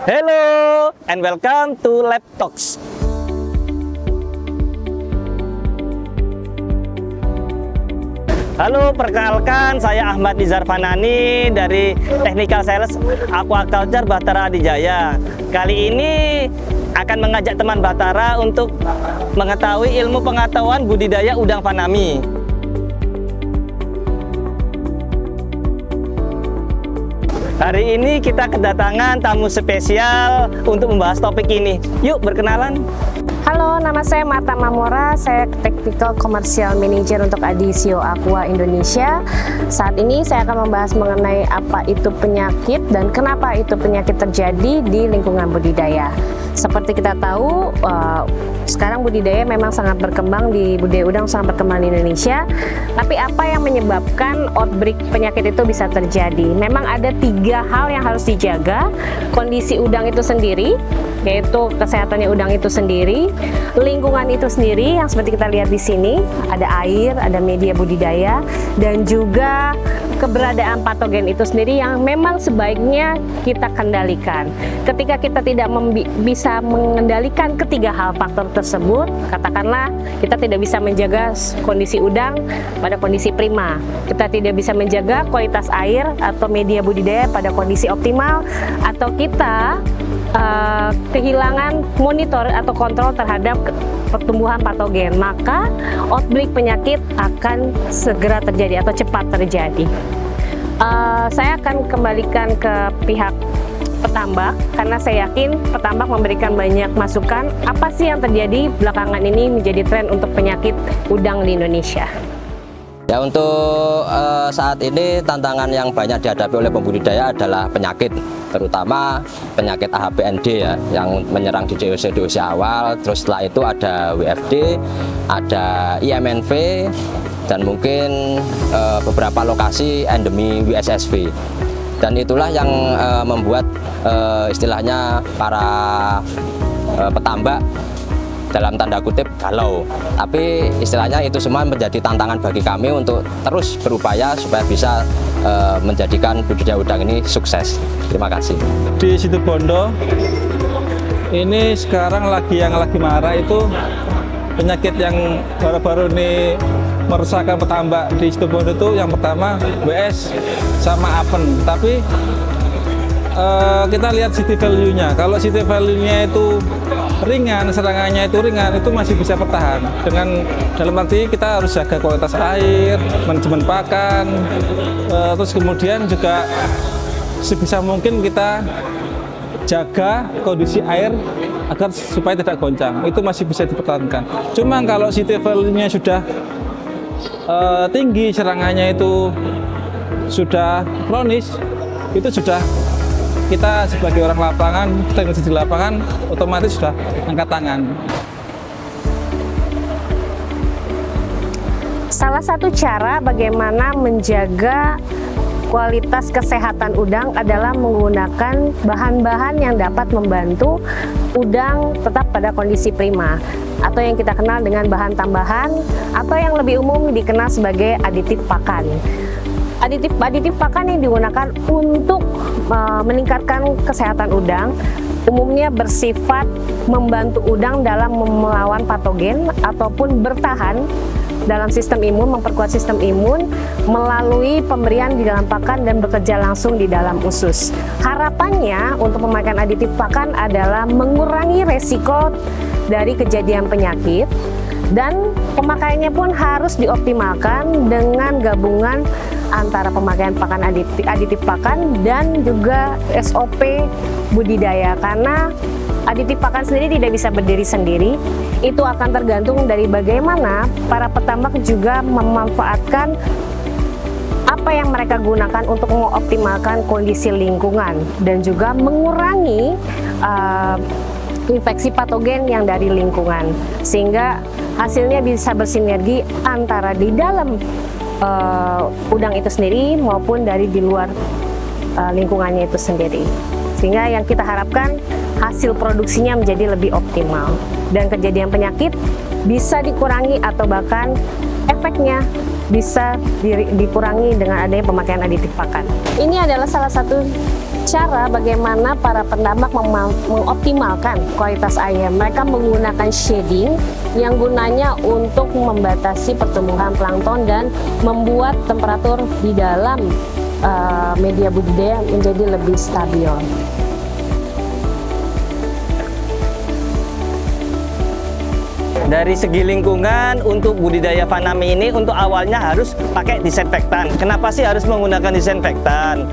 Hello and welcome to Lab Talks. Halo, perkenalkan saya Ahmad Nizar Fanani dari Technical Sales Aquaculture Bahtera Adijaya. Kali ini akan mengajak teman Bahtera untuk mengetahui ilmu pengetahuan budidaya udang fanami. Hari ini kita kedatangan tamu spesial untuk membahas topik ini. Yuk berkenalan. Halo, nama saya Marta Mamora, saya Technical Commercial Manager untuk Adisio Aqua Indonesia. Saat ini saya akan membahas mengenai apa itu penyakit dan kenapa itu penyakit terjadi di lingkungan budidaya. Seperti kita tahu, sekarang budidaya memang sangat berkembang, di budidaya udang sangat berkembang di Indonesia. Tapi apa yang menyebabkan outbreak penyakit itu bisa terjadi? Memang ada 3 hal yang harus dijaga. Kondisi udang itu sendiri, yaitu kesehatannya udang itu sendiri, lingkungan itu sendiri yang seperti kita lihat di sini, ada air, ada media budidaya, dan juga keberadaan patogen itu sendiri yang memang sebaiknya kita kendalikan. Ketika kita tidak bisa mengendalikan ketiga hal faktor tersebut, katakanlah kita tidak bisa menjaga kondisi udang pada kondisi prima, kita tidak bisa menjaga kualitas air atau media budidaya pada kondisi optimal, atau kita kehilangan monitor atau kontrol terhadap pertumbuhan patogen, maka outbreak penyakit akan segera terjadi atau cepat terjadi. Saya akan kembalikan ke pihak petambak karena saya yakin petambak memberikan banyak masukan apa sih yang terjadi belakangan ini menjadi tren untuk penyakit udang di Indonesia. Ya, untuk saat ini tantangan yang banyak dihadapi oleh pembudidaya adalah penyakit, terutama penyakit AHPND ya, yang menyerang di DOC awal. Terus setelah itu ada WFD, ada IMNV, dan mungkin beberapa lokasi endemi WSSV. Dan itulah yang membuat istilahnya para petambak dalam tanda kutip galau. Tapi istilahnya itu semua menjadi tantangan bagi kami untuk terus berupaya supaya bisa menjadikan budidaya udang ini sukses. Terima kasih. Di Situbondo ini sekarang yang lagi marah itu penyakit yang baru-baru ini meresahkan petambak di Situbondo itu yang pertama WS sama apen. Tapi kita lihat city value-nya. Kalau city value-nya itu ringan, serangannya itu ringan, itu masih bisa bertahan. Dengan dalam arti kita harus jaga kualitas air, manajemen pakan, terus kemudian juga sebisa mungkin kita jaga kondisi air agar supaya tidak goncang. Itu masih bisa dipertahankan. Cuma kalau city value-nya sudah tinggi, serangannya itu sudah kronis, itu sudah kita sebagai orang lapangan, teknisi di lapangan, otomatis sudah angkat tangan. Salah satu cara bagaimana menjaga kualitas kesehatan udang adalah menggunakan bahan-bahan yang dapat membantu udang tetap pada kondisi prima, atau yang kita kenal dengan bahan tambahan, atau yang lebih umum dikenal sebagai aditif pakan. Aditif pakan yang digunakan untuk meningkatkan kesehatan udang umumnya bersifat membantu udang dalam melawan patogen ataupun bertahan dalam sistem imun, memperkuat sistem imun melalui pemberian di dalam pakan dan bekerja langsung di dalam usus. Harapannya untuk pemakaian aditif pakan adalah mengurangi resiko dari kejadian penyakit, dan pemakaiannya pun harus dioptimalkan dengan gabungan antara pemakaian pakan aditif pakan dan juga SOP budidaya, karena aditif pakan sendiri tidak bisa berdiri sendiri. Itu akan tergantung dari bagaimana para petambak juga memanfaatkan apa yang mereka gunakan untuk mengoptimalkan kondisi lingkungan dan juga mengurangi infeksi patogen yang dari lingkungan, sehingga hasilnya bisa bersinergi antara di dalam udang itu sendiri maupun dari di luar lingkungannya itu sendiri, sehingga yang kita harapkan hasil produksinya menjadi lebih optimal dan kejadian penyakit bisa dikurangi atau bahkan efeknya bisa dikurangi dengan adanya pemakaian aditif pakan. Ini adalah salah satu cara bagaimana para penambak mengoptimalkan kualitas air. Mereka menggunakan shading yang gunanya untuk membatasi pertumbuhan plankton dan membuat temperatur di dalam media budidaya menjadi lebih stabil. Dari segi lingkungan, untuk budidaya fanami ini untuk awalnya harus pakai disinfektan. Kenapa sih harus menggunakan disinfektan?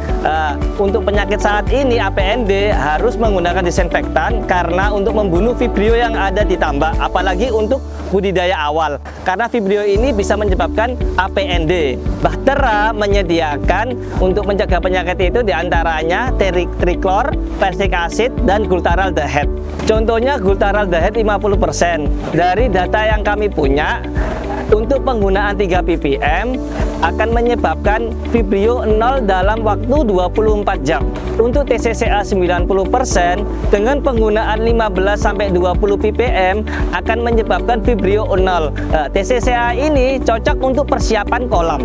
Untuk penyakit saat ini APND harus menggunakan disinfektan karena untuk membunuh vibrio yang ada di tambak, apalagi untuk budidaya awal. Karena vibrio ini bisa menyebabkan APND. Bahtera menyediakan untuk mencegah penyakit itu diantaranya triklor, persic acid, dan glutaraldehyde. Contohnya glutaraldehyde 50%. Dari data yang kami punya, untuk penggunaan 3 ppm akan menyebabkan vibrio 0 dalam waktu 24 jam. Untuk TCCA 90% dengan penggunaan 15-20 ppm akan menyebabkan vibrio 0. TCCA ini cocok untuk persiapan kolam.